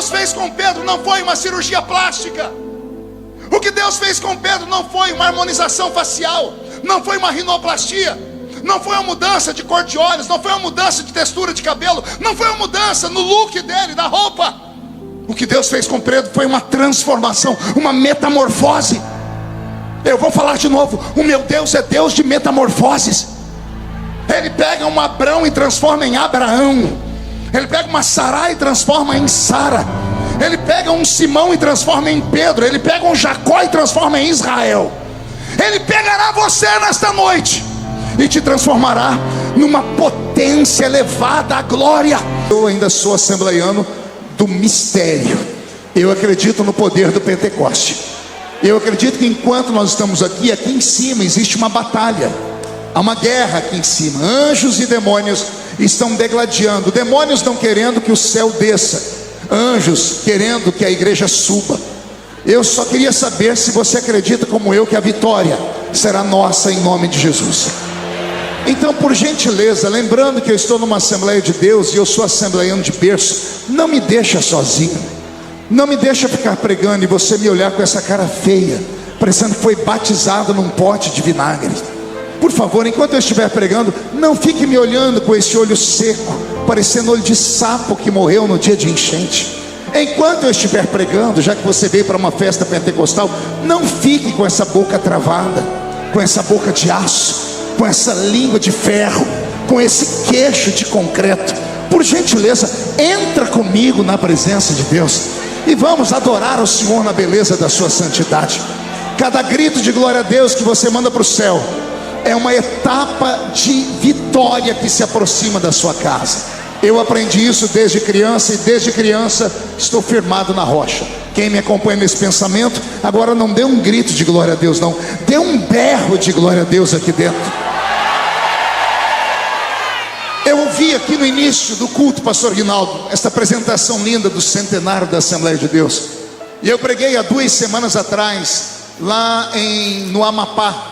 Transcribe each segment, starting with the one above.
Deus fez com Pedro não foi uma cirurgia plástica. O que Deus fez com Pedro não foi uma harmonização facial, não foi uma rinoplastia, não foi uma mudança de cor de olhos, não foi uma mudança de textura de cabelo, não foi uma mudança no look dele, da roupa. O que Deus fez com Pedro foi uma transformação, uma metamorfose. Eu vou falar de novo: o meu Deus é Deus de metamorfoses. Ele pega um Abrão e transforma em Abraão. Ele pega uma Sarai e transforma em Sara. Ele pega um Simão e transforma em Pedro. Ele pega um Jacó e transforma em Israel. Ele pegará você nesta noite e te transformará numa potência elevada à glória. Eu ainda sou assembleiano do mistério. Eu acredito no poder do Pentecoste. Eu acredito que enquanto nós estamos aqui em cima existe uma batalha. Há uma guerra aqui em cima. Anjos e demônios estão degladiando. Demônios não querendo que o céu desça, anjos querendo que a igreja suba. Eu só queria saber se você acredita como eu que a vitória será nossa em nome de Jesus. Então, por gentileza, lembrando que eu estou numa Assembleia de Deus e eu sou assembleiano de berço, não me deixa sozinho. Não me deixa ficar pregando e você me olhar com essa cara feia, parecendo que foi batizado num pote de vinagre. Por favor, enquanto eu estiver pregando, não fique me olhando com esse olho seco, parecendo olho de sapo que morreu no dia de enchente. Enquanto eu estiver pregando, já que você veio para uma festa pentecostal, não fique com essa boca travada, com essa boca de aço, com essa língua de ferro, com esse queixo de concreto. Por gentileza, entra comigo na presença de Deus e vamos adorar o Senhor na beleza da sua santidade. Cada grito de glória a Deus que você manda para o céu é uma etapa de vitória que se aproxima da sua casa. Eu aprendi isso desde criança e desde criança estou firmado na rocha. Quem me acompanha nesse pensamento, agora não dê um grito de glória a Deus não, dê um berro de glória a Deus aqui dentro. Eu ouvi aqui no início do culto, pastor Rinaldo, esta apresentação linda do centenário da Assembleia de Deus. E eu preguei há 2 semanas atrás, lá no Amapá,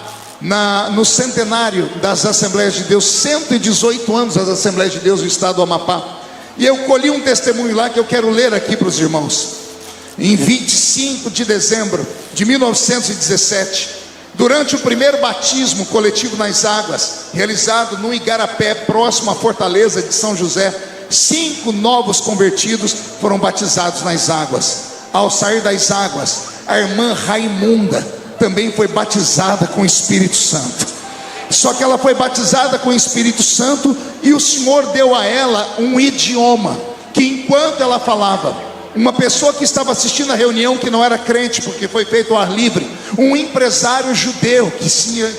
no centenário das Assembleias de Deus, 118 anos das Assembleias de Deus do estado do Amapá. E eu colhi um testemunho lá que eu quero ler aqui para os irmãos. Em 25 de dezembro de 1917, durante o primeiro batismo coletivo nas águas, realizado no Igarapé, próximo à fortaleza de São José, 5 novos convertidos foram batizados nas águas. Ao sair das águas, a irmã Raimunda também foi batizada com o Espírito Santo. Só que ela foi batizada com o Espírito Santo e o Senhor deu a ela um idioma, que enquanto ela falava, uma pessoa que estava assistindo a reunião, que não era crente, porque foi feito ao ar livre, um empresário judeu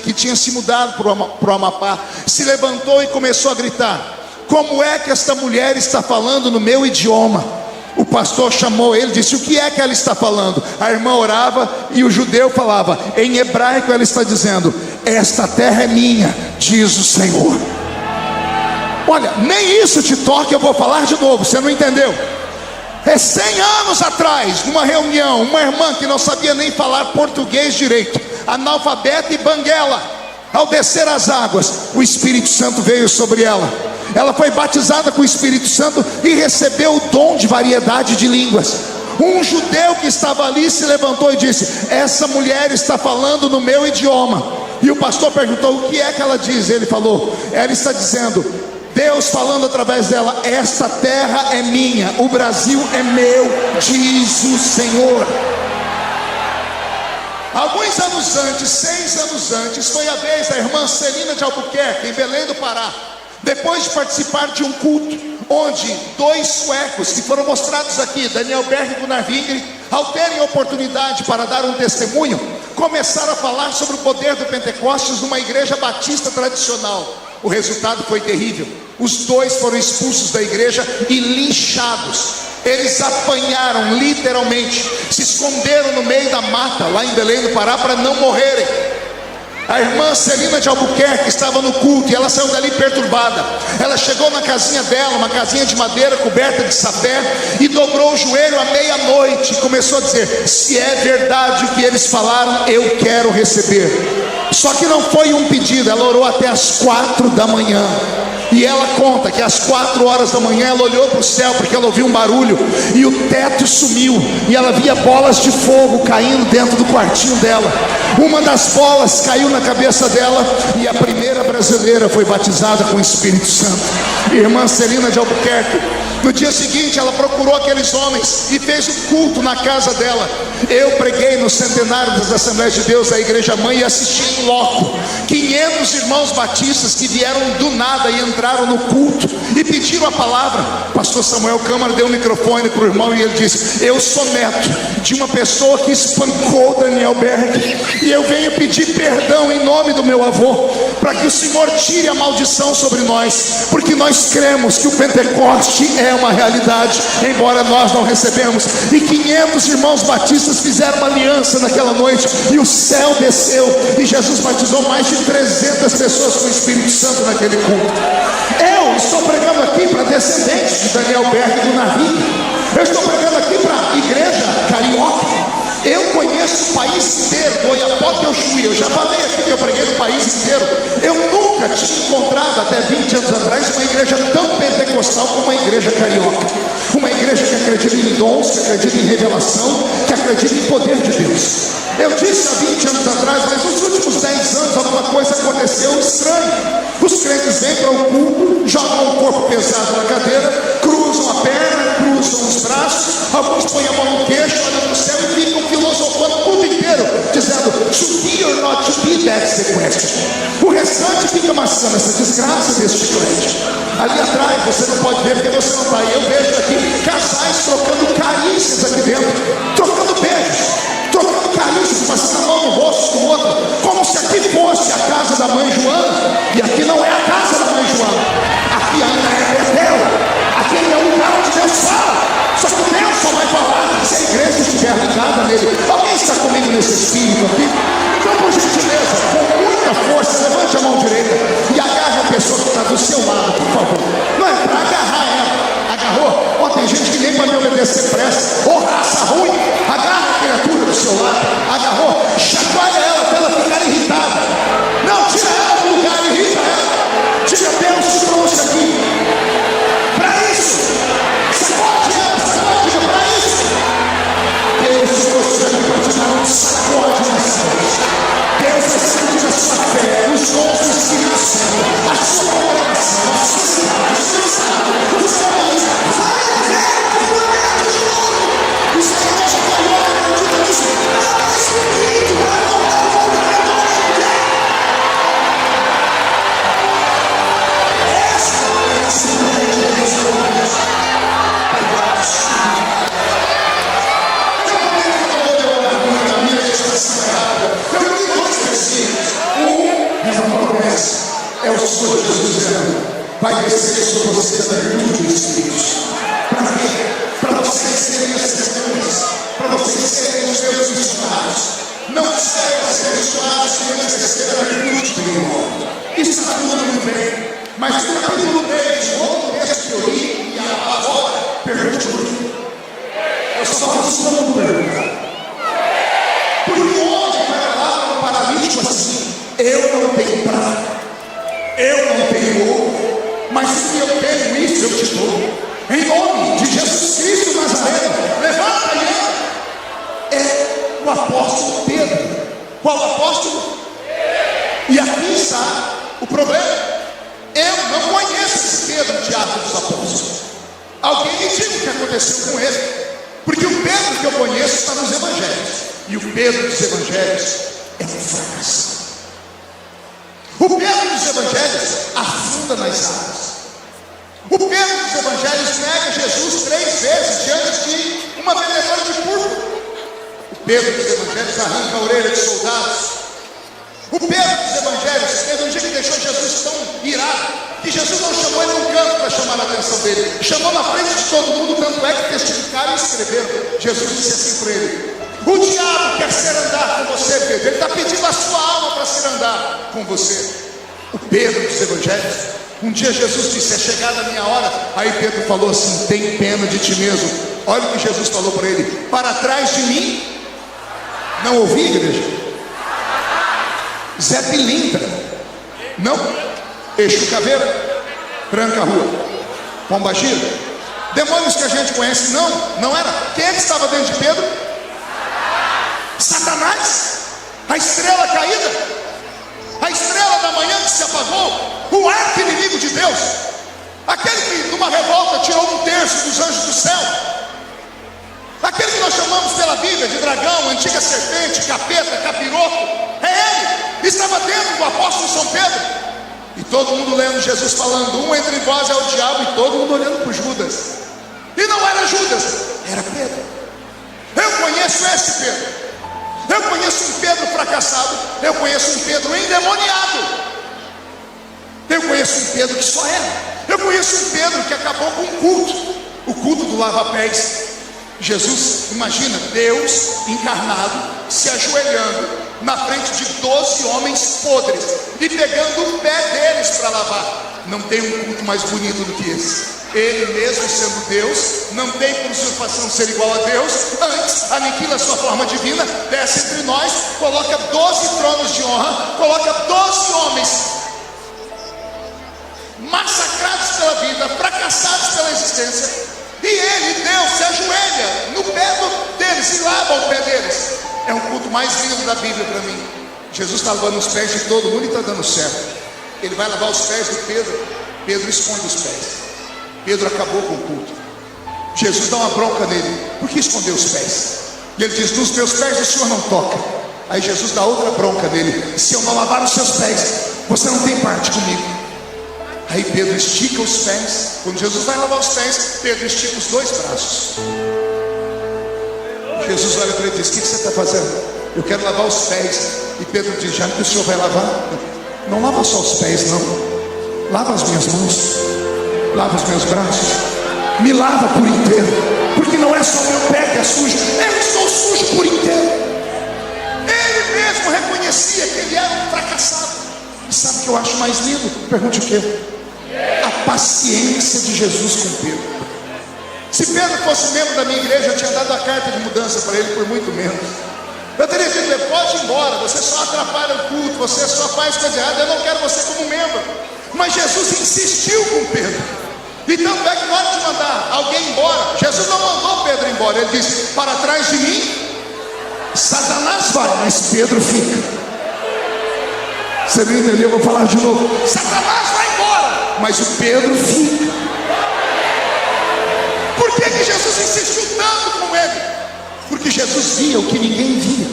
que tinha se mudado para o Amapá, se levantou e começou a gritar: como é que esta mulher está falando no meu idioma? O pastor chamou ele e disse: o que é que ela está falando? A irmã orava e o judeu falava, em hebraico ela está dizendo: esta terra é minha, diz o Senhor. Olha, nem isso te toca, eu vou falar de novo, você não entendeu? 100 anos atrás, numa reunião, uma irmã que não sabia nem falar português direito, analfabeta e banguela, ao descer as águas, o Espírito Santo veio sobre ela. Ela foi batizada com o Espírito Santo e recebeu o dom de variedade de línguas. Um judeu que estava ali se levantou e disse: essa mulher está falando no meu idioma. E o pastor perguntou: o que é que ela diz? Ele falou: ela está dizendo, Deus falando através dela, esta terra é minha, o Brasil é meu, diz o Senhor. Alguns anos antes, 6 anos antes, foi a vez da irmã Celina de Albuquerque, em Belém do Pará, depois de participar de um culto, onde 2 suecos que foram mostrados aqui, Daniel Berg e Gunnar Wingre, ao terem oportunidade para dar um testemunho, começaram a falar sobre o poder do Pentecostes numa igreja batista tradicional. O resultado foi terrível. Os 2 foram expulsos da igreja e linchados. Eles apanharam literalmente, se esconderam no meio da mata lá em Belém do Pará para não morrerem. A irmã Celina de Albuquerque estava no culto e ela saiu dali perturbada. Ela chegou na casinha dela, uma casinha de madeira coberta de sapé, e dobrou o joelho à meia-noite e começou a dizer: se é verdade o que eles falaram, eu quero receber. Só que não foi um pedido, ela orou até as 4 da manhã. E ela conta que às 4 horas da manhã ela olhou para o céu, porque ela ouviu um barulho e o teto sumiu, e ela via bolas de fogo caindo dentro do quartinho dela. Uma das bolas caiu na cabeça dela, e a primeira brasileira foi batizada com o Espírito Santo, irmã Celina de Albuquerque. No dia seguinte ela procurou aqueles homens e fez um culto na casa dela. Eu preguei no centenário das Assembleias de Deus da Igreja Mãe e assisti em loco 500 irmãos batistas que vieram do nada e entraram no culto e pediram a palavra. Pastor Samuel Câmara deu o microfone para o irmão e ele disse: eu sou neto de uma pessoa que espancou Daniel Berg, e eu venho pedir perdão em nome do meu avô, para que o Senhor tire a maldição sobre nós, porque nós cremos que o Pentecoste é uma realidade, embora nós não recebemos. E 500 irmãos batistas fizeram uma aliança naquela noite, e o céu desceu, e Jesus batizou mais de 300 pessoas com o Espírito Santo naquele culto. Eu estou pregando aqui para descendentes de Daniel Berg do navio. Eu estou pregando aqui para a igreja carioca. Eu conheço o país inteiro, do Oiapoque ao Chuí. Eu já falei aqui que eu preguei no país inteiro. Eu nunca tinha encontrado, até 20 anos atrás, uma igreja tão pentecostal como a igreja carioca. Uma igreja que acredita em dons, que acredita em revelação, que acredita em poder de Deus. Eu disse há 20 anos atrás, mas nos últimos 10 anos alguma coisa aconteceu estranha. Os crentes vêm para o culto, jogam o corpo pesado na cadeira, cruzam a perna, cruzam os braços, alguns põem a mão no queixo, olham para o céu e ficam filosofando o culto inteiro, dizendo: to be or not to be, that's the question. O restante fica amassando essa desgraça deste crente. Ali atrás, você não pode ver porque você não está aí. Eu vejo aqui casais trocando carícias aqui dentro, trocando beijos, trocando carícias, passando a mão no rosto do outro, como se aqui fosse a casa da mãe Joana. E aqui não é a casa da mãe Joana, aqui ainda é Betel. Aqui ainda é o lugar onde Deus fala. Só que Deus só vai falar se a igreja estiver ligada nele. Alguém está comigo nesse espírito aqui? Então, por gentileza, com muita força, levante a mão direita e agarre a pessoa que está do seu lado, por favor. Não é para agarrar ela. Agarrou? Ó, tem gente que nem para me obedecer presta. Ô, raça ruim. Agarra a criatura do seu lado. Agarrou? Chacoalha ela para ela ficar irritada. Não, tira ela do lugar e irrita ela. Diga: Deus te trouxe aqui para isso. Sacode ela, sacode para isso. Deus te trouxe aqui para te dar um sacode nessa noite. Deus vai sacudir a sua fé, os dons do Espírito Santo, a sua oração, a sua cidade, o seu estado, o seu país. Vai ver o momento de novo. Isso é que a carioca acredita nisso. Não é espírito, vai voltar o movimento da gente. Essa é a cidade de Deus. É o Senhor Jesus dizendo: vai descer sobre você da virtude do Espírito. Para quê? Para vocês serem as testemunhas, para vocês serem os meus missionários. Não serve a ser missionário sem exercer a virtude do irmão. Isso está tudo muito bem, mas no capítulo 10, o outro texto que eu li, e agora, pergunte por mim. Eu só faço uma pergunta. Porque o homem vai lá para o paralítico assim: eu não tenho prata, eu não tenho ouro, mas se eu tenho isso, eu te dou. Em nome de Jesus Cristo Nazareno, levanta ele. É o apóstolo Pedro. Qual apóstolo? E aqui está o problema. Eu não conheço esse Pedro de Atos dos Apóstolos. Alguém me diga o que aconteceu com ele, porque o Pedro que eu conheço está nos Evangelhos, e o Pedro dos Evangelhos é um fracassado. O Pedro dos Evangelhos afunda nas águas. O Pedro dos Evangelhos nega Jesus 3 vezes diante de uma vendedora de púrpura. O Pedro dos Evangelhos arranca a orelha de soldados. O Pedro dos Evangelhos teve um dia que deixou Jesus tão irado que Jesus não chamou ele num canto para chamar a atenção dele, chamou na frente de todo mundo, tanto é que testificaram e escreveram. Jesus disse assim para ele: o diabo quer ser andar com você, Pedro. Ele está pedindo a sua alma para ser andar com você. O Pedro dos Evangelhos, um dia Jesus disse: é chegada a minha hora. Aí Pedro falou assim: tem pena de ti mesmo. Olha o que Jesus falou para ele: para trás de mim. Não ouvi, igreja? Zé Pilintra, não. Eixo Caveira, Tranca Rua, Pombagira, demônios que a gente conhece, não era. Quem é que estava dentro de Pedro? Satanás, a estrela caída, a estrela da manhã que se apagou, o arqui-inimigo de Deus, aquele que numa revolta tirou 1/3 dos anjos do céu, aquele que nós chamamos pela Bíblia de dragão, antiga serpente, capeta, capiroto, é ele, estava dentro do apóstolo São Pedro. E todo mundo lendo Jesus falando, um entre vós é o diabo, e todo mundo olhando para Judas. E não era Judas, era Pedro. Eu conheço esse Pedro. Eu conheço um Pedro fracassado. Eu conheço um Pedro endemoniado. Eu conheço um Pedro que só era. Eu conheço um Pedro que acabou com um culto, o culto do lava-pés. Jesus, imagina, Deus encarnado, se ajoelhando na frente de 12 homens podres e pegando o pé deles para lavar. Não tem um culto mais bonito do que esse. Ele mesmo sendo Deus, não tem por usurpação ser igual a Deus. Antes, aniquila a sua forma divina, desce entre nós, coloca 12 tronos de honra, coloca 12 homens massacrados pela vida, fracassados pela existência, e ele, Deus, se ajoelha no pé deles e lava o pé deles. É um culto mais lindo da Bíblia para mim. Jesus está lavando os pés de todo mundo e está dando certo. Ele vai lavar os pés do Pedro. Pedro esconde os pés. Pedro acabou com o culto. Jesus dá uma bronca nele. Por que escondeu os pés? E ele diz, nos teus pés o Senhor não toca. Aí Jesus dá outra bronca nele. Se eu não lavar os seus pés, você não tem parte comigo. Aí Pedro estica os pés. Quando Jesus vai lavar os pés, Pedro estica os 2 braços. Jesus olha para ele e diz, o que você está fazendo? Eu quero lavar os pés. E Pedro diz, já que o Senhor vai lavar, não lava só os pés não, lava as minhas mãos, lava os meus braços, me lava por inteiro, porque não é só meu pé que é sujo, eu estou sujo por inteiro. Ele mesmo reconhecia que ele era um fracassado. E sabe o que eu acho mais lindo? Pergunte o quê? A paciência de Jesus com Pedro. Se Pedro fosse membro da minha igreja, eu tinha dado a carta de mudança para ele por muito menos. Eu teria dito, pode ir embora, você só atrapalha o culto, você só faz coisa errada, eu não quero você como membro. Mas Jesus insistiu com Pedro. E tanto é que na hora de mandar alguém embora, Jesus não mandou Pedro embora. Ele disse, para trás de mim Satanás vai, mas Pedro fica. Você não entendeu? Eu vou falar de novo. Satanás vai embora, mas o Pedro fica. Por que Jesus insistiu tanto com ele? Porque Jesus via o que ninguém via.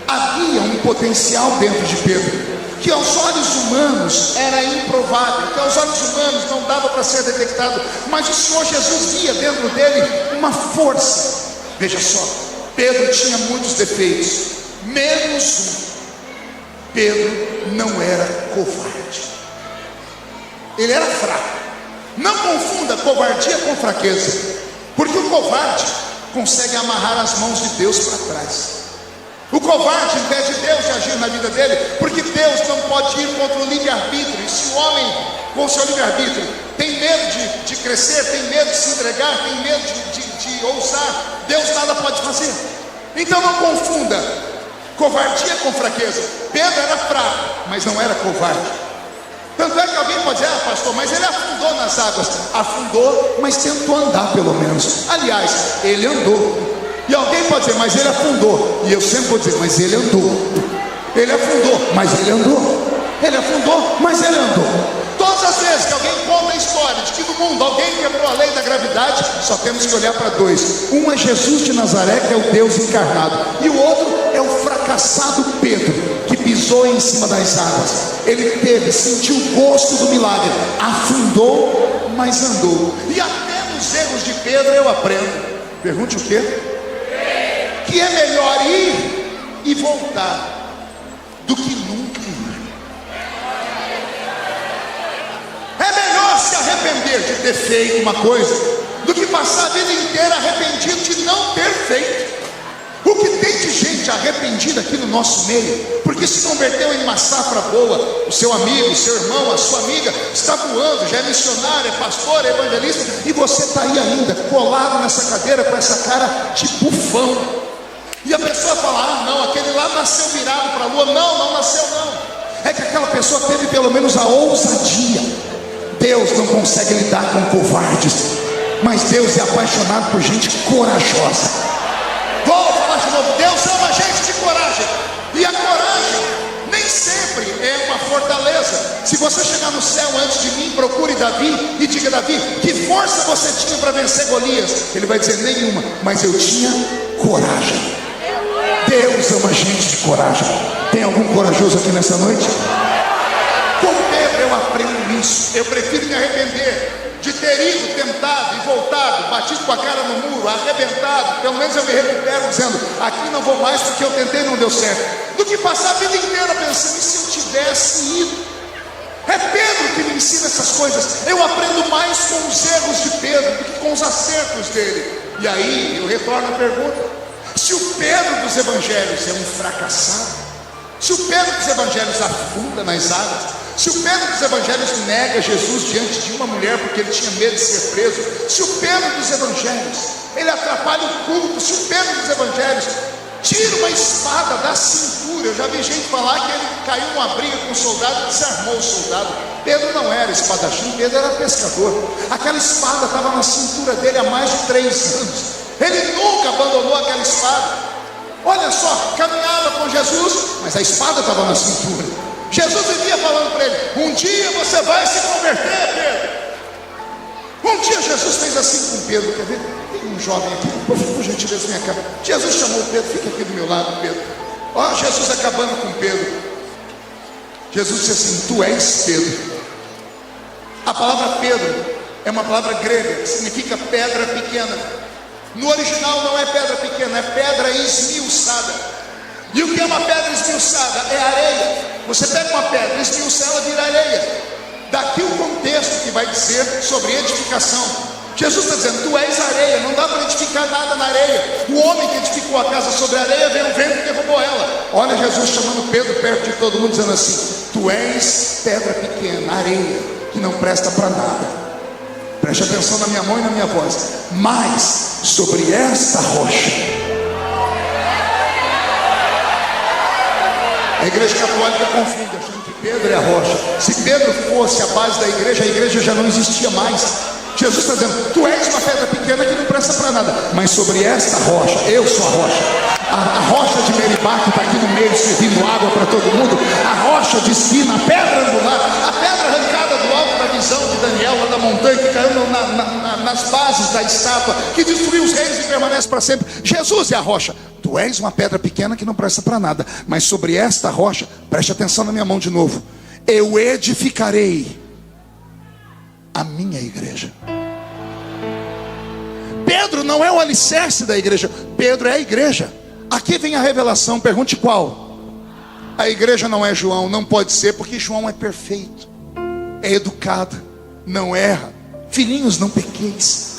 Havia um potencial dentro de Pedro que aos olhos humanos era improvável, que aos olhos humanos não dava para ser detectado, mas o Senhor Jesus via dentro dele uma força. Veja só, Pedro tinha muitos defeitos, menos um. Pedro não era covarde, ele era fraco. Não confunda covardia com fraqueza, porque o covarde consegue amarrar as mãos de Deus para trás. O covarde impede Deus de agir na vida dele, porque Deus não pode ir contra o livre-arbítrio. E se o homem, com o seu livre-arbítrio, tem medo de crescer, tem medo de se entregar, tem medo de ousar, Deus nada pode fazer. Então não confunda covardia com fraqueza. Pedro era fraco, mas não era covarde. Tanto é que alguém pode dizer, pastor, mas ele afundou nas águas. Afundou, mas tentou andar pelo menos. Aliás, ele andou. E alguém pode dizer, mas ele afundou. E eu sempre vou dizer, mas ele andou. Ele afundou, mas ele andou. Ele afundou, mas ele andou. Todas as vezes que alguém conta a história de que no mundo alguém quebrou a lei da gravidade, só temos que olhar para dois. Um é Jesus de Nazaré, que é o Deus encarnado, e o outro é o fracassado Pedro, que pisou em cima das águas. Ele sentiu o gosto do milagre, afundou, mas andou. E até nos erros de Pedro eu aprendo. Pergunte o quê? Que é melhor ir e voltar do que nunca ir. É melhor se arrepender de ter feito uma coisa do que passar a vida inteira arrependido de não ter feito. O que tem de gente arrependida aqui no nosso meio, porque se converteu em uma safra boa. O seu amigo, o seu irmão, a sua amiga está voando, já é missionário, é pastor, é evangelista, e você está aí ainda, colado nessa cadeira com essa cara de bufão. E a pessoa fala, não, aquele lá nasceu virado para a lua. Não nasceu não. é que aquela pessoa teve pelo menos a ousadia. Deus não consegue lidar com covardes, mas Deus é apaixonado por gente corajosa. Vou falar de novo, Deus ama gente de coragem. E a coragem nem sempre é uma fortaleza. Se você chegar no céu antes de mim, procure Davi e diga: Davi, que força você tinha para vencer Golias? Ele vai dizer: nenhuma, mas eu tinha coragem. Deus ama gente de coragem. Tem algum corajoso aqui nessa noite? Com Pedro eu aprendo isso. Eu prefiro me arrepender de ter ido, tentado e voltado, batido com a cara no muro, arrebentado. Pelo menos eu me recupero dizendo: aqui não vou mais porque eu tentei e não deu certo, do que passar a vida inteira pensando: e se eu tivesse ido? É Pedro que me ensina essas coisas. Eu aprendo mais com os erros de Pedro do que com os acertos dele. E aí eu retorno à pergunta: se o Pedro dos evangelhos é um fracassado, se o Pedro dos evangelhos afunda nas águas, se o Pedro dos evangelhos nega Jesus diante de uma mulher porque ele tinha medo de ser preso, se o Pedro dos evangelhos ele atrapalha o culto, se o Pedro dos evangelhos tira uma espada da cintura, eu já vi gente falar que ele caiu numa briga com um soldado e desarmou o soldado. Pedro não era espadachim, Pedro era pescador. Aquela espada estava na cintura dele há mais de 3 anos. Ele nunca abandonou aquela espada. Olha só, caminhava com Jesus, mas a espada estava na cintura. Jesus vivia falando para ele: um dia você vai se converter, Pedro. Um dia Jesus fez assim com Pedro. Quer ver? Tem um jovem aqui, por gentileza, vem cá. Jesus chamou Pedro: fica aqui do meu lado, Pedro. Ó, Jesus acabando com Pedro. Jesus disse assim: tu és Pedro. A palavra Pedro é uma palavra grega que significa pedra pequena. No original não é pedra pequena, é pedra esmiuçada. E o que é uma pedra esmiuçada? É areia. Você pega uma pedra, esmiuça ela, vira areia. Daqui o contexto que vai dizer sobre edificação. Jesus está dizendo: tu és areia, não dá para edificar nada na areia. O homem que edificou a casa sobre a areia, veio o vento e derrubou ela. Olha Jesus chamando Pedro perto de todo mundo, dizendo assim: tu és pedra pequena, areia, que não presta para nada. Preste atenção na minha mão e na minha voz. Mas sobre esta rocha, a igreja católica confunde, achando que Pedro é a rocha. Se Pedro fosse a base da igreja, a igreja já não existia mais. Jesus está dizendo: tu és uma pedra pequena que não presta para nada, mas sobre esta rocha, eu sou a rocha. A rocha de Meribá, que está aqui no meio servindo água para todo mundo, a rocha de esquina, a pedra angular, a pedra arrancada do alto da visão de Daniel, lá da montanha, que caiu nas bases da estátua, que destruiu os reis e permanece para sempre. Jesus é a rocha. Tu és uma pedra pequena que não presta para nada, mas sobre esta rocha, preste atenção na minha mão de novo, eu edificarei a minha igreja. Pedro não é o alicerce da igreja, Pedro é a igreja. Aqui vem a revelação, pergunte qual? A igreja não é João, não pode ser, porque João é perfeito, é educado, não erra. Filhinhos, não pequeis.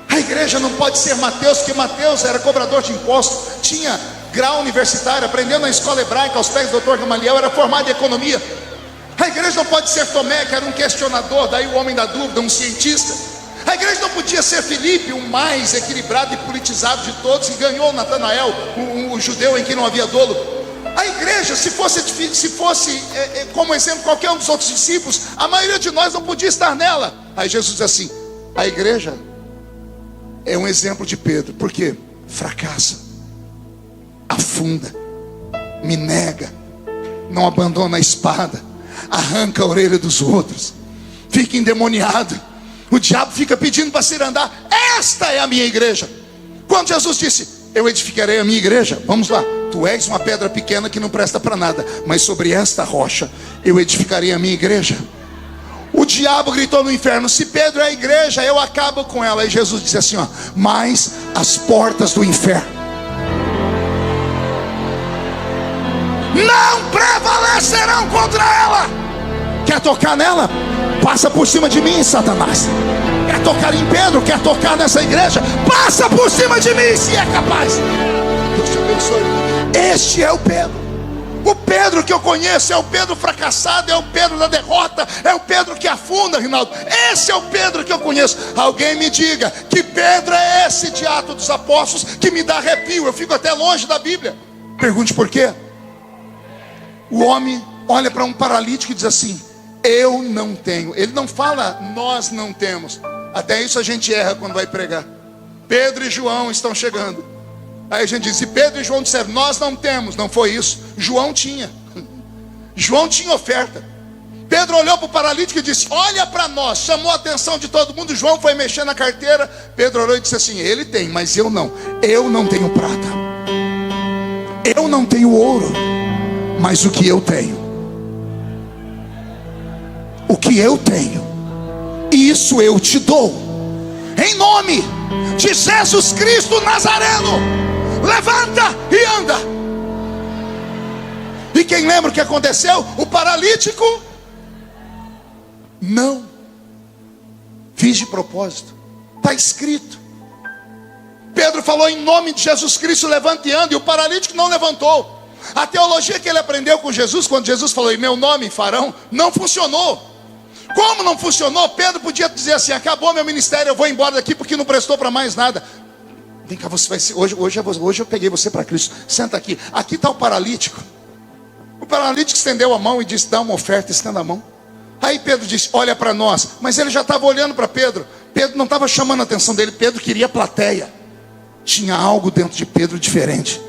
A igreja não pode ser Mateus, porque Mateus era cobrador de impostos, tinha grau universitário, aprendeu na escola hebraica aos pés do doutor Gamaliel, era formado em economia. A igreja não pode ser Tomé, que era um questionador, daí o homem da dúvida, um cientista. A igreja não podia ser Filipe, o mais equilibrado e politizado de todos, que ganhou Natanael, o judeu em quem não havia dolo. A igreja, se fosse como exemplo qualquer um dos outros discípulos, a maioria de nós não podia estar nela. Aí Jesus diz assim: a igreja é um exemplo de Pedro, porque fracassa, afunda, me nega, não abandona a espada, arranca a orelha dos outros, fica endemoniado. O diabo fica pedindo para se andar. Esta é a minha igreja. Quando Jesus disse: eu edificarei a minha igreja, vamos lá, tu és uma pedra pequena que não presta para nada, mas sobre esta rocha eu edificarei a minha igreja. O diabo gritou no inferno: se Pedro é a igreja, eu acabo com ela. E Jesus disse assim: ó, mas as portas do inferno não prevalecerão contra ela. Quer tocar nela? Passa por cima de mim, Satanás. Quer tocar em Pedro? Quer tocar nessa igreja? Passa por cima de mim, se é capaz. Deus te abençoe. Este é o Pedro. O Pedro que eu conheço é o Pedro fracassado, é o Pedro da derrota, é o Pedro que afunda, Rinaldo. Esse é o Pedro que eu conheço. Alguém me diga que Pedro é esse de Atos dos Apóstolos que me dá arrepio. Eu fico até longe da Bíblia. Pergunte por quê? O homem olha para um paralítico e diz assim: eu não tenho. Ele não fala nós não temos. Até isso a gente erra quando vai pregar. Pedro e João estão chegando. Aí a gente diz: e Pedro e João disseram nós não temos. Não foi isso. João tinha. João tinha oferta. Pedro olhou para o paralítico e disse: olha para nós. Chamou a atenção de todo mundo. João foi mexer na carteira. Pedro olhou e disse assim: ele tem, mas eu não. Eu não tenho prata, eu não tenho ouro, mas o que eu tenho, o que eu tenho, isso eu te dou. Em nome de Jesus Cristo Nazareno, levanta e anda. E quem lembra o que aconteceu? O paralítico não. Fiz de propósito. Está escrito. Pedro falou em nome de Jesus Cristo, levanta e anda. E o paralítico não levantou. A teologia que ele aprendeu com Jesus, quando Jesus falou em meu nome farão, não funcionou. Como não funcionou? Pedro podia dizer assim: acabou meu ministério, eu vou embora daqui porque não prestou para mais nada. Vem cá, você vai ser, hoje eu peguei você para Cristo. Senta aqui. Aqui está o paralítico. O paralítico estendeu a mão e disse: dá uma oferta, estenda a mão. Aí Pedro disse: olha para nós. Mas ele já estava olhando para Pedro. Pedro não estava chamando a atenção dele. Pedro queria plateia. Tinha algo dentro de Pedro diferente.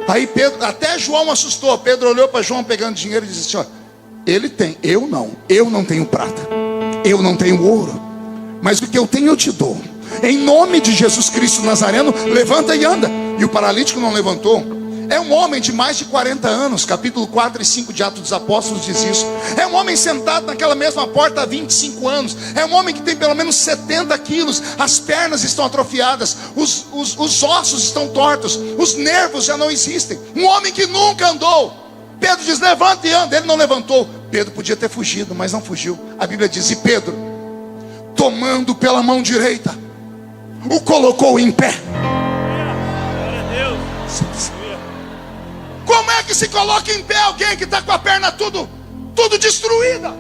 Aí Pedro, até João assustou. Pedro olhou para João pegando dinheiro e disse assim: ó, ele tem, eu não tenho prata, eu não tenho ouro, mas o que eu tenho eu te dou. Em nome de Jesus Cristo Nazareno, levanta e anda. E o paralítico não levantou. É um homem de mais de 40 anos, capítulo 4 e 5 de Atos dos Apóstolos diz isso. É um homem sentado naquela mesma porta há 25 anos. É um homem que tem pelo menos 70 quilos. As pernas estão atrofiadas, os ossos estão tortos, os nervos já não existem. Um homem que nunca andou. Pedro diz: levanta e anda. Ele não levantou. Pedro podia ter fugido, mas não fugiu. A Bíblia diz: e Pedro, tomando pela mão direita, o colocou em pé. Como é que se coloca em pé alguém que está com a perna tudo destruída?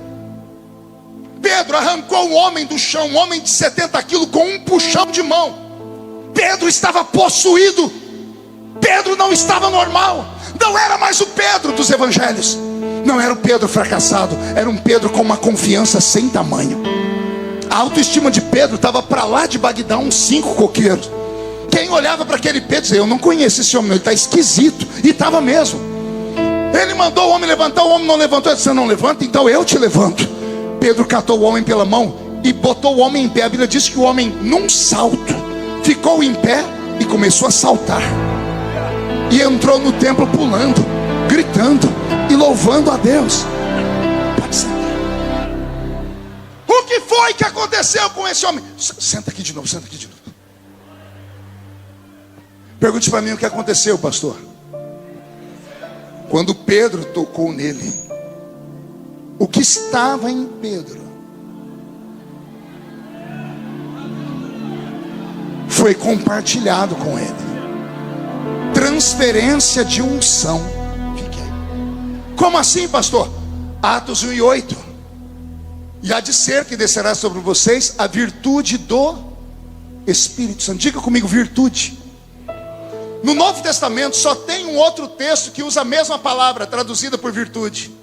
Pedro arrancou o homem do chão, um homem de 70 quilos, com um puxão de mão. Pedro estava possuído. Pedro não estava normal. Não era mais o Pedro dos evangelhos. Não era o Pedro fracassado. Era um Pedro com uma confiança sem tamanho. A autoestima de Pedro estava para lá de Bagdá, uns 5 coqueiros. Quem olhava para aquele Pedro dizia: eu não conheço esse homem, ele está esquisito. E estava mesmo. Ele mandou o homem levantar, o homem não levantou. Ele disse: você não levanta, então eu te levanto. Pedro catou o homem pela mão e botou o homem em pé. A Bíblia diz que o homem, num salto, ficou em pé e começou a saltar. E entrou no templo pulando, gritando e louvando a Deus. Pode sentar. O que foi que aconteceu com esse homem? Senta aqui de novo, senta aqui de novo. Pergunte para mim o que aconteceu, pastor. Quando Pedro tocou nele, o que estava em Pedro foi compartilhado com ele. Transferência de unção. Como assim, pastor? Atos 1:8. E há de ser que descerá sobre vocês a virtude do Espírito Santo. Diga comigo: virtude. No Novo Testamento só tem um outro texto que usa a mesma palavra, traduzida por virtude.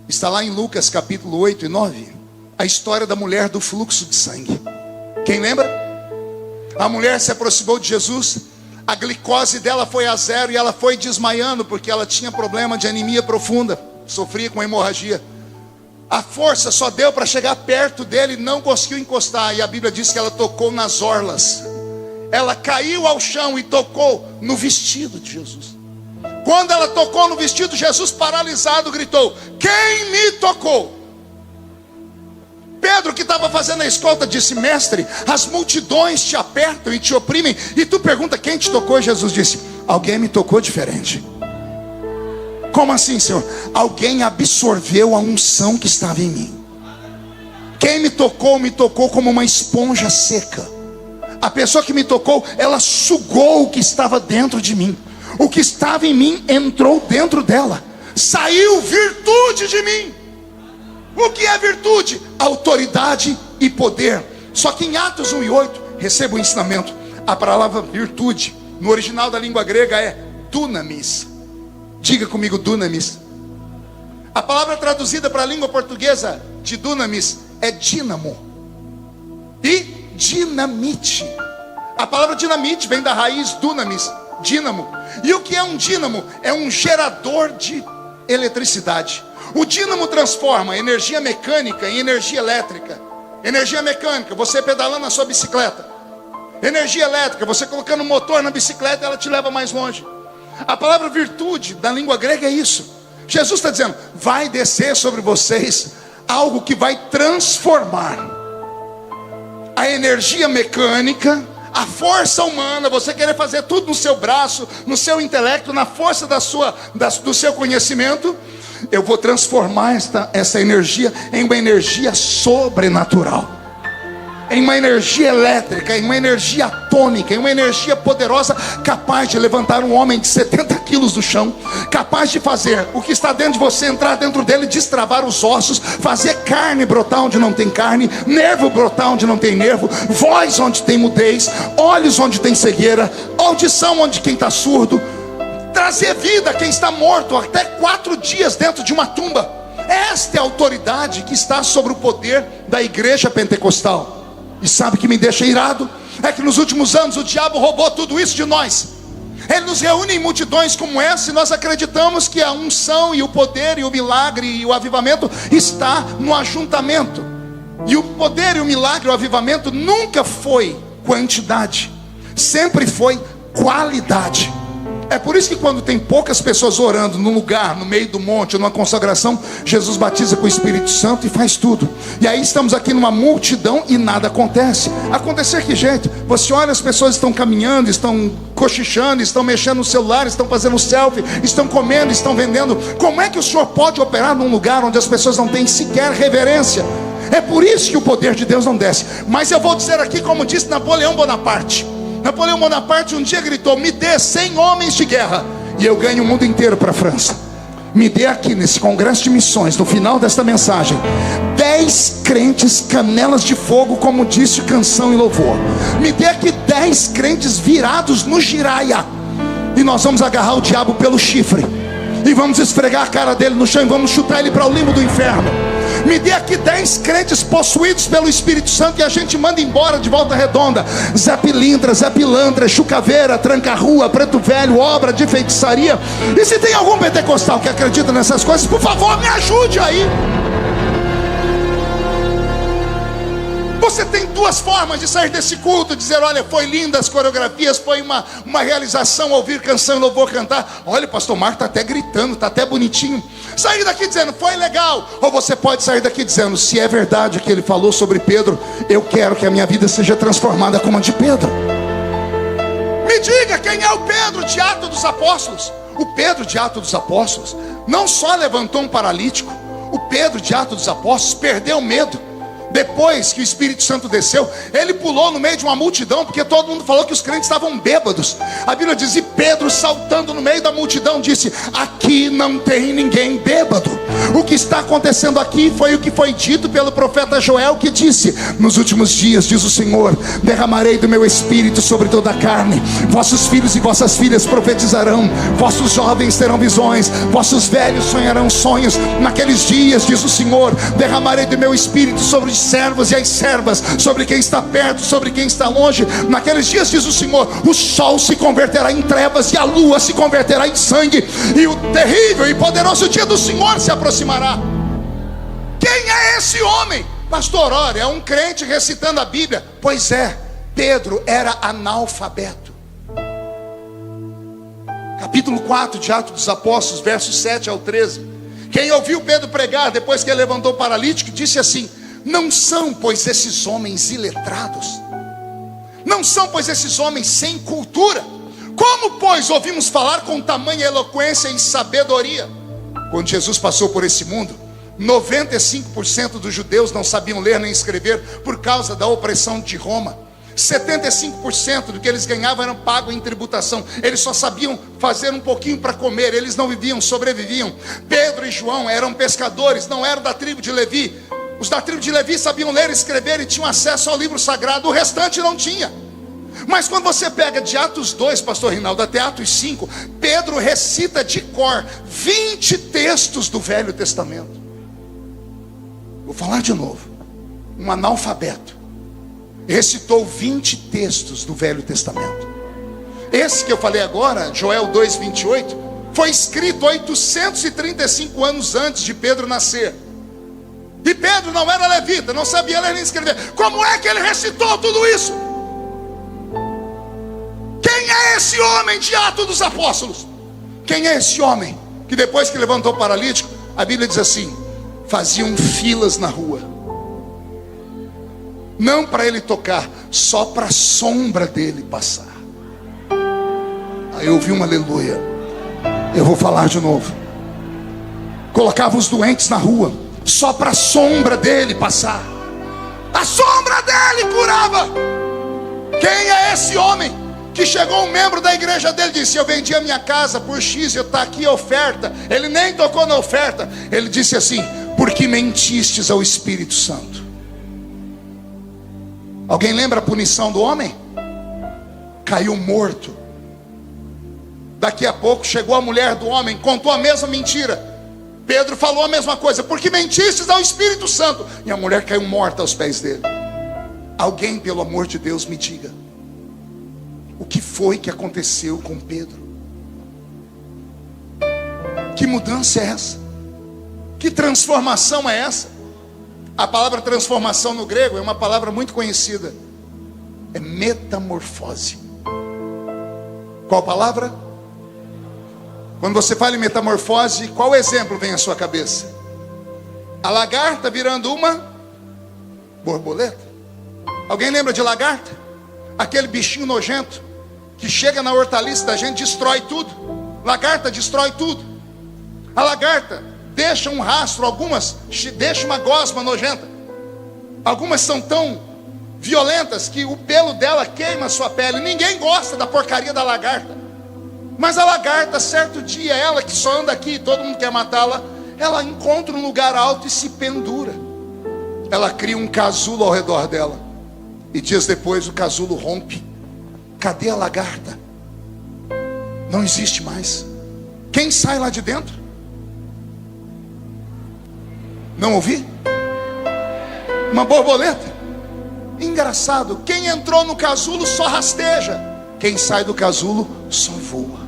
Está lá em Lucas capítulo 8 e 9. A história da mulher do fluxo de sangue. Quem lembra? A mulher se aproximou de Jesus. A glicose dela foi a 0 e ela foi desmaiando porque ela tinha problema de anemia profunda. Sofria com hemorragia. A força só deu para chegar perto dele e não conseguiu encostar. E a Bíblia diz que ela tocou nas orlas. Ela caiu ao chão e tocou no vestido de Jesus. Quando ela tocou no vestido, Jesus, paralisado, gritou: quem me tocou? Pedro, que estava fazendo a escolta, disse: mestre, as multidões te apertam e te oprimem, e tu pergunta quem te tocou? Jesus disse: alguém me tocou diferente. Como assim, Senhor? Alguém absorveu a unção que estava em mim. Quem me tocou como uma esponja seca. A pessoa que me tocou, ela sugou o que estava dentro de mim. O que estava em mim entrou dentro dela. Saiu virtude de mim. O que é virtude? Autoridade e poder. Só que em Atos 1:8, receba o ensinamento. A palavra virtude, no original da língua grega, é dunamis. Diga comigo: dunamis. A palavra traduzida para a língua portuguesa de dunamis é dínamo e dinamite. A palavra dinamite vem da raiz dunamis, dínamo. E o que é um dínamo? É um gerador de eletricidade. O dínamo transforma energia mecânica em energia elétrica. Energia mecânica, você pedalando a sua bicicleta. Energia elétrica, você colocando motor na bicicleta, ela te leva mais longe. A palavra virtude da língua grega é isso. Jesus está dizendo, vai descer sobre vocês algo que vai transformar a energia mecânica, a força humana, você querer fazer tudo no seu braço, no seu intelecto, na força do seu conhecimento. Eu vou transformar essa energia em uma energia sobrenatural, em uma energia elétrica, em uma energia atômica, em uma energia poderosa, capaz de levantar um homem de 70 quilos do chão, capaz de fazer o que está dentro de você entrar dentro dele, destravar os ossos, fazer carne brotar onde não tem carne, nervo brotar onde não tem nervo, voz onde tem mudez, olhos onde tem cegueira, audição onde quem está surdo, trazer vida a quem está morto, até 4 dias dentro de uma tumba. Esta é a autoridade que está sobre o poder da igreja pentecostal. E sabe o que me deixa irado? É que nos últimos anos o diabo roubou tudo isso de nós. Ele nos reúne em multidões como essa, e nós acreditamos que a unção e o poder e o milagre e o avivamento está no ajuntamento. E o poder e o milagre e o avivamento nunca foi quantidade, sempre foi qualidade. É por isso que quando tem poucas pessoas orando num lugar, no meio do monte, numa consagração, Jesus batiza com o Espírito Santo e faz tudo. E aí estamos aqui numa multidão e nada acontece. Acontecer que jeito? Você olha, as pessoas estão caminhando, estão cochichando, estão mexendo no celular, estão fazendo selfie, estão comendo, estão vendendo. Como é que o Senhor pode operar num lugar onde as pessoas não têm sequer reverência? É por isso que o poder de Deus não desce. Mas eu vou dizer aqui, como disse Napoleão Bonaparte. Napoleão Bonaparte um dia gritou, me dê 100 homens de guerra e eu ganho o mundo inteiro para a França. Me dê aqui nesse congresso de missões, no final desta mensagem, 10 crentes canelas de fogo, como disse Canção e Louvor. Me dê aqui 10 crentes virados no giraia, e nós vamos agarrar o diabo pelo chifre e vamos esfregar a cara dele no chão e vamos chutar ele para o limbo do inferno. Me dê aqui 10 crentes possuídos pelo Espírito Santo e a gente manda embora de Volta Redonda Zé Pilintra, Zé Pilantra, Chucaveira, Tranca-Rua, Preto Velho, obra de feitiçaria. E se tem algum pentecostal que acredita nessas coisas, por favor, me ajude aí. Você tem 2 formas de sair desse culto, dizer, olha, foi linda as coreografias, foi uma realização ouvir Canção e Louvor cantar. Olha, o pastor Marco está até gritando, está até bonitinho. Sair daqui dizendo, foi legal. Ou você pode sair daqui dizendo, se é verdade o que ele falou sobre Pedro, eu quero que a minha vida seja transformada como a de Pedro. Me diga, quem é o Pedro de Atos dos Apóstolos? O Pedro de Atos dos Apóstolos não só levantou um paralítico, o Pedro de Atos dos Apóstolos perdeu o medo. Depois que o Espírito Santo desceu, ele pulou no meio de uma multidão, porque todo mundo falou que os crentes estavam bêbados. A Bíblia diz, e Pedro, saltando no meio da multidão, disse, aqui não tem ninguém bêbado. O que está acontecendo aqui foi o que foi dito pelo profeta Joel, que disse, nos últimos dias, diz o Senhor, derramarei do meu Espírito sobre toda a carne. Vossos filhos e vossas filhas profetizarão, vossos jovens terão visões, vossos velhos sonharão sonhos. Naqueles dias, diz o Senhor, derramarei do meu Espírito sobre os servos e as servas, sobre quem está perto, sobre quem está longe. Naqueles dias, diz o Senhor, o sol se converterá em trevas e a lua se converterá em sangue, e o terrível e poderoso dia do Senhor se aproximará. Quem é esse homem? Pastor, olha, é um crente recitando a Bíblia. Pois é, Pedro era analfabeto. Capítulo 4 de Atos dos Apóstolos, versos 7 ao 13. Quem ouviu Pedro pregar depois que ele levantou o paralítico, disse assim, não são, pois, esses homens iletrados? Não são, pois, esses homens sem cultura? Como, pois, ouvimos falar com tamanha eloquência e sabedoria? Quando Jesus passou por esse mundo, 95% dos judeus não sabiam ler nem escrever por causa da opressão de Roma. 75% do que eles ganhavam era pago em tributação. Eles só sabiam fazer um pouquinho para comer. Eles não viviam, sobreviviam. Pedro e João eram pescadores, não eram da tribo de Levi. Os da tribo de Levi sabiam ler e escrever e tinham acesso ao livro sagrado. O restante não tinha. Mas quando você pega de Atos 2, pastor Rinaldo, até Atos 5, Pedro recita de cor 20 textos do Velho Testamento. Vou falar de novo. Um analfabeto recitou 20 textos do Velho Testamento. Esse que eu falei agora, Joel 2:28, foi escrito 835 anos antes de Pedro nascer. E Pedro não era levita, não sabia ler nem escrever. Como é que ele recitou tudo isso? Quem é esse homem de Atos dos Apóstolos? Quem é esse homem que depois que levantou o paralítico, a Bíblia diz assim, faziam filas na rua, não para ele tocar, só para a sombra dele passar. Aí eu ouvi um aleluia. Eu vou falar de novo. Colocava os doentes na rua, só para a sombra dele passar. A sombra dele curava. Quem é esse homem que chegou um membro da igreja dele e disse, eu vendi a minha casa por X, está aqui a oferta. Ele nem tocou na oferta. Ele disse assim, porque mentistes ao Espírito Santo. Alguém lembra a punição do homem? Caiu morto. Daqui a pouco chegou a mulher do homem, contou a mesma mentira. Pedro falou a mesma coisa, porque mentistes ao Espírito Santo. E a mulher caiu morta aos pés dele. Alguém, pelo amor de Deus, me diga, o que foi que aconteceu com Pedro? Que mudança é essa? Que transformação é essa? A palavra transformação no grego é uma palavra muito conhecida. É metamorfose. Qual palavra? Quando você fala em metamorfose, qual exemplo vem à sua cabeça? A lagarta virando uma borboleta. Alguém lembra de lagarta? Aquele bichinho nojento que chega na hortaliça da gente, destrói tudo. Lagarta destrói tudo. A lagarta deixa um rastro, algumas deixam uma gosma nojenta. Algumas são tão violentas que o pelo dela queima a sua pele. Ninguém gosta da porcaria da lagarta. Mas a lagarta, certo dia, ela que só anda aqui e todo mundo quer matá-la, ela encontra um lugar alto e se pendura. Ela cria um casulo ao redor dela. E dias depois o casulo rompe. Cadê a lagarta? Não existe mais. Quem sai lá de dentro? Não ouvi? Uma borboleta. Engraçado, quem entrou no casulo só rasteja. Quem sai do casulo só voa.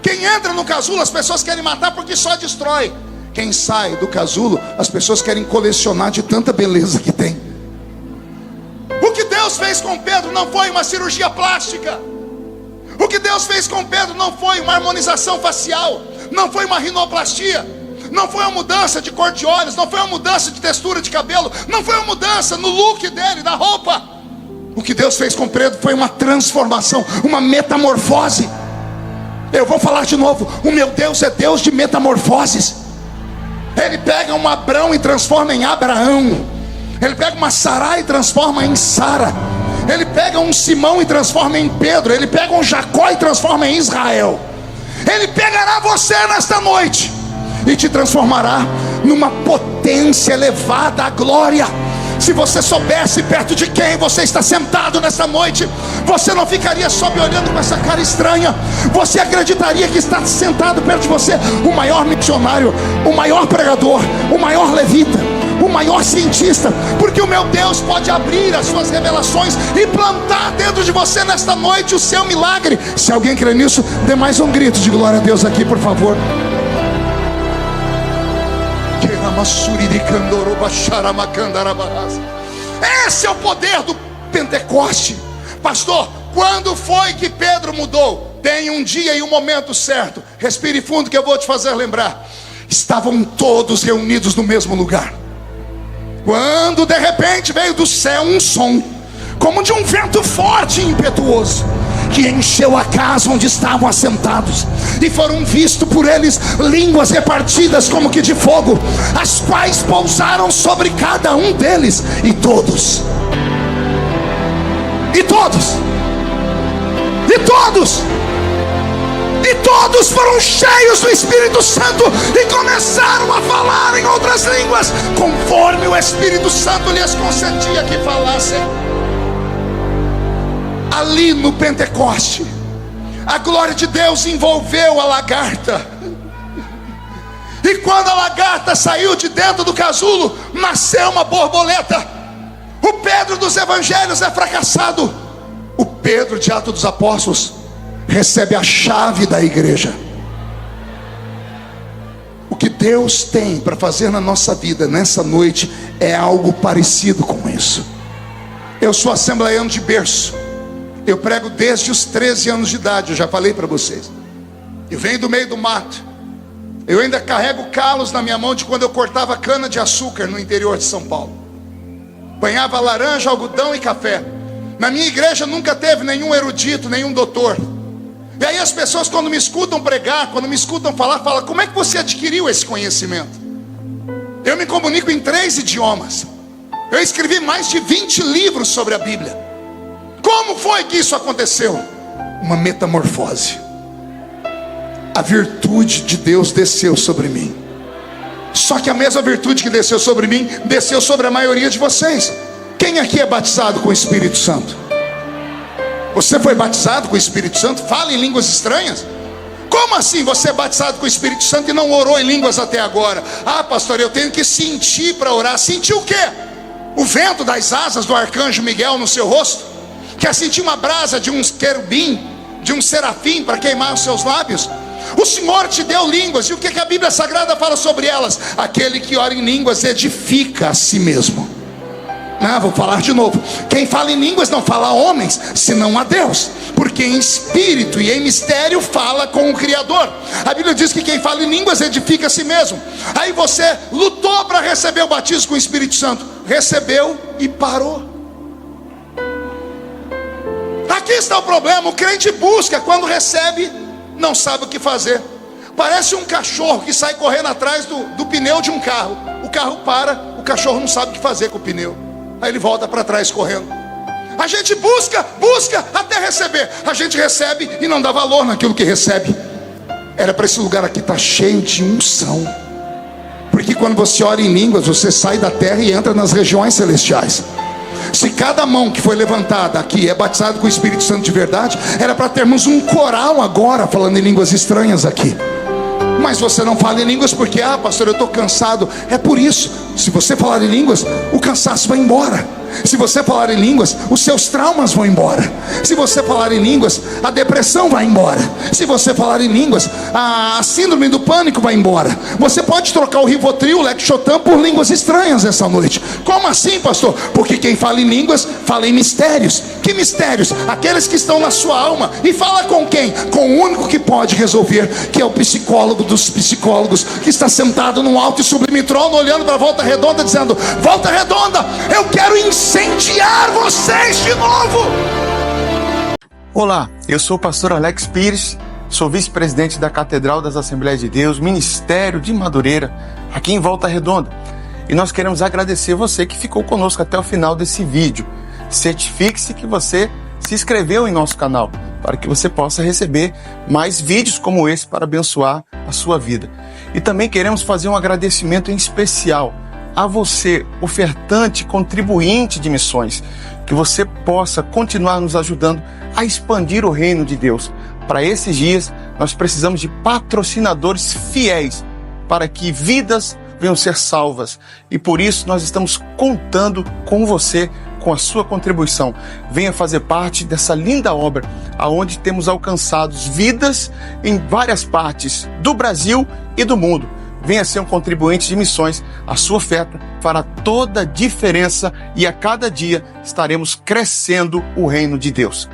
Quem entra no casulo as pessoas querem matar porque só destrói. Quem sai do casulo as pessoas querem colecionar de tanta beleza que tem. O que Deus fez com Pedro não foi uma cirurgia plástica. O que Deus fez com Pedro não foi uma harmonização facial, não foi uma rinoplastia, não foi uma mudança de cor de olhos, não foi uma mudança de textura de cabelo, não foi uma mudança no look dele, da roupa. O que Deus fez com Pedro foi uma transformação, uma metamorfose. Eu vou falar de novo, o meu Deus é Deus de metamorfoses. Ele pega um Abrão e transforma em Abraão. Ele pega uma Sarai e transforma em Sara. Ele pega um Simão e transforma em Pedro. Ele pega um Jacó e transforma em Israel. Ele pegará você nesta noite e te transformará numa potência elevada à glória. Se você soubesse perto de quem você está sentado nesta noite, você não ficaria só me olhando com essa cara estranha. Você acreditaria que está sentado perto de você o maior missionário, o maior pregador, o maior levita, o maior cientista, porque o meu Deus pode abrir as suas revelações e plantar dentro de você nesta noite o seu milagre. Se alguém crê nisso, dê mais um grito de glória a Deus aqui, por favor. Esse é o poder do Pentecoste. Pastor, quando foi que Pedro mudou? Tem um dia e um momento certo. Respire fundo que eu vou te fazer lembrar. Estavam todos reunidos no mesmo lugar, quando de repente veio do céu um som, como de um vento forte e impetuoso, que encheu a casa onde estavam assentados, e foram vistos por eles línguas repartidas como que de fogo, as quais pousaram sobre cada um deles, e todos e todos foram cheios do Espírito Santo e começaram a falar em outras línguas, conforme o Espírito Santo lhes concedia que falassem. Ali no Pentecoste, a glória de Deus envolveu a lagarta, e quando a lagarta saiu de dentro do casulo, nasceu uma borboleta. O Pedro dos Evangelhos é fracassado. O Pedro de Atos dos Apóstolos recebe a chave da igreja. O que Deus tem para fazer na nossa vida nessa noite é algo parecido com isso. Eu sou assembleiano de berço. Eu prego desde os 13 anos de idade, eu já falei para vocês. Eu venho do meio do mato. Eu ainda carrego calos na minha mão de quando eu cortava cana de açúcar no interior de São Paulo. Banhava laranja, algodão e café. Na minha igreja nunca teve nenhum erudito, nenhum doutor. E aí as pessoas, quando me escutam pregar, quando me escutam falar, falam: como é que você adquiriu esse conhecimento? Eu me comunico em 3 idiomas. Eu escrevi mais de 20 livros sobre a Bíblia. Como foi que isso aconteceu? Uma metamorfose. A virtude de Deus desceu sobre mim. Só que a mesma virtude que desceu sobre mim, desceu sobre a maioria de vocês. Quem aqui é batizado com o Espírito Santo? Você foi batizado com o Espírito Santo? Fala em línguas estranhas? Como assim você é batizado com o Espírito Santo e não orou em línguas até agora? Ah, pastor, eu tenho que sentir para orar. Sentir o quê? O vento das asas do arcanjo Miguel no seu rosto? Quer sentir uma brasa de um querubim, de um serafim para queimar os seus lábios? O Senhor te deu línguas, e o que a Bíblia Sagrada fala sobre elas? Aquele que ora em línguas edifica a si mesmo. Vou falar de novo. Quem fala em línguas não fala a homens, senão a Deus, porque em espírito e em mistério fala com o Criador. A Bíblia diz que quem fala em línguas edifica a si mesmo. Aí você lutou para receber o batismo com o Espírito Santo, recebeu e parou. Aqui está o problema. O crente busca, quando recebe, não sabe o que fazer. Parece um cachorro que sai correndo atrás do pneu de um carro. O carro para, o cachorro não sabe o que fazer com o pneu. Aí ele volta para trás correndo. A gente busca até receber. A gente recebe e não dá valor naquilo que recebe. Era para esse lugar aqui estar cheio de unção. Porque quando você ora em línguas, você sai da terra e entra nas regiões celestiais. Se cada mão que foi levantada aqui é batizada com o Espírito Santo de verdade, era para termos um coral agora falando em línguas estranhas aqui. Mas você não fala em línguas porque, pastor, eu estou cansado. É por isso. Se você falar em línguas, o cansaço vai embora. Se você falar em línguas, os seus traumas vão embora. Se você falar em línguas, a depressão vai embora. Se você falar em línguas, a síndrome do pânico vai embora. Você pode trocar o Rivotril, o Lexotan por línguas estranhas essa noite. Como assim, pastor? Porque quem fala em línguas, fala em mistérios. Que mistérios? Aqueles que estão na sua alma. E fala com quem? Com o único que pode resolver, que é o psicólogo dos psicólogos, que está sentado num alto e sublime trono, olhando para a Volta Redonda, dizendo: Volta Redonda, eu quero incendiar vocês de novo. Olá, eu sou o pastor Alex Pires, sou vice-presidente da Catedral das Assembleias de Deus, Ministério de Madureira, aqui em Volta Redonda. E nós queremos agradecer você que ficou conosco até o final desse vídeo. Certifique-se que você se inscreveu em nosso canal, para que você possa receber mais vídeos como esse para abençoar a sua vida. E também queremos fazer um agradecimento em especial a você, ofertante, contribuinte de missões, que você possa continuar nos ajudando a expandir o reino de Deus. Para esses dias, nós precisamos de patrocinadores fiéis para que vidas venham ser salvas. E por isso nós estamos contando com você, com a sua contribuição. Venha fazer parte dessa linda obra, aonde temos alcançado vidas em várias partes do Brasil e do mundo. Venha ser um contribuinte de missões. A sua oferta fará toda a diferença e a cada dia estaremos crescendo o reino de Deus.